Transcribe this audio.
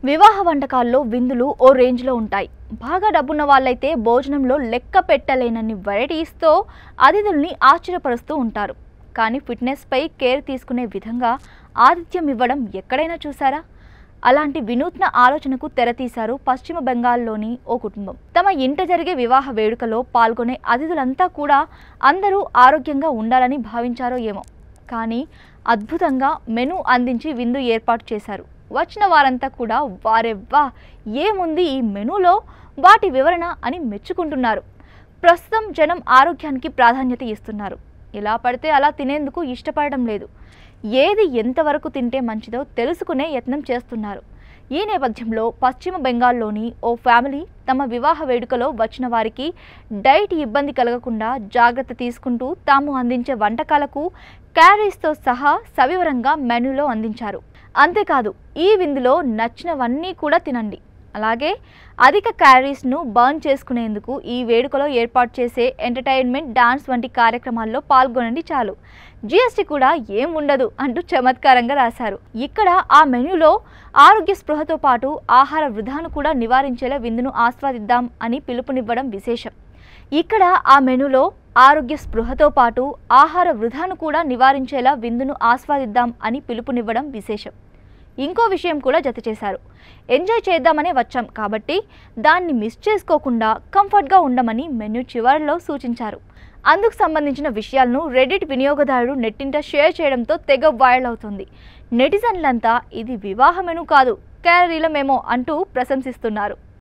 వివాహ వంటకాల్లో విందులు ఓ రేంజ్లో ఉంటాయి. బాగా డబ్బున్న వాళ్ళైతే భోజనంలో లెక్క పెట్టలేనన్ని వెరైటీస్తో అతిథుల్ని ఆశ్చర్యపరుస్తూ ఉంటారు. కానీ ఫిట్నెస్పై కేర్ తీసుకునే విధంగా ఆతిథ్యం ఇవ్వడం ఎక్కడైనా చూసారా? అలాంటి వినూత్న ఆలోచనకు తెరతీశారు పశ్చిమ బెంగాల్లోని ఓ కుటుంబం. తమ ఇంట జరిగే వివాహ వేడుకలో పాల్గొనే అతిథులంతా కూడా అందరూ ఆరోగ్యంగా ఉండాలని భావించారో ఏమో, కానీ అద్భుతంగా మెనూ అందించి విందు ఏర్పాటు చేశారు. వచ్చిన వారంతా కూడా వారెవ్వా ఏముంది ఈ మెనూలో, వాటి వివరణ అని మెచ్చుకుంటున్నారు. ప్రస్తుతం జనం ఆరోగ్యానికి ప్రాధాన్యత ఇస్తున్నారు. ఇలా పడితే అలా తినేందుకు ఇష్టపడడం లేదు. ఏది ఎంతవరకు తింటే మంచిదో తెలుసుకునే యత్నం చేస్తున్నారు. ఈ నేపథ్యంలో పశ్చిమ బెంగాల్లోని ఓ ఫ్యామిలీ తమ వివాహ వేడుకలో వచ్చిన వారికి డైట్ ఇబ్బంది కలగకుండా జాగ్రత్త తీసుకుంటూ తాము అందించే వంటకాలకు క్యారీస్తో సహా సవివరంగా మెనూలో అందించారు. అంతేకాదు, ఈ విందులో నచ్చినవన్నీ కూడా తినండి, అలాగే అధిక క్యాలరీస్ను బర్న్ చేసుకునేందుకు ఈ వేడుకలో ఏర్పాటు చేసే ఎంటర్టైన్మెంట్, డాన్స్ వంటి కార్యక్రమాల్లో పాల్గొనండి చాలు, జీఎస్టీ కూడా ఏం ఉండదు అంటూ చమత్కారంగా రాశారు. ఇక్కడ ఆ మెనూలో ఆరోగ్య స్పృహతో పాటు ఆహార వృధాను కూడా నివారించేలా విందును ఆస్వాదిద్దాం అని పిలుపునివ్వడం విశేషం. ఇక్కడ ఆ మెనూలో ఆరోగ్య స్పృహతో పాటు ఆహార వృధాను కూడా నివారించేలా విందును ఆస్వాదిద్దాం అని పిలుపునివ్వడం విశేషం. ఇంకో విషయం కూడా జత చేశారు. ఎంజాయ్ చేద్దామనే వచ్చాం కాబట్టి దాన్ని మిస్ చేసుకోకుండా కంఫర్ట్గా ఉండమని మెనూ చివరిలో సూచించారు. అందుకు సంబంధించిన విషయాలను రెడిట్ వినియోగదారుడు నెట్టింట షేర్ చేయడంతో తెగ వైరల్ అవుతుంది. నెటిజన్లంతా ఇది వివాహ మెనూ కాదు, క్యాలరీల మెమో అంటూ ప్రశంసిస్తున్నారు.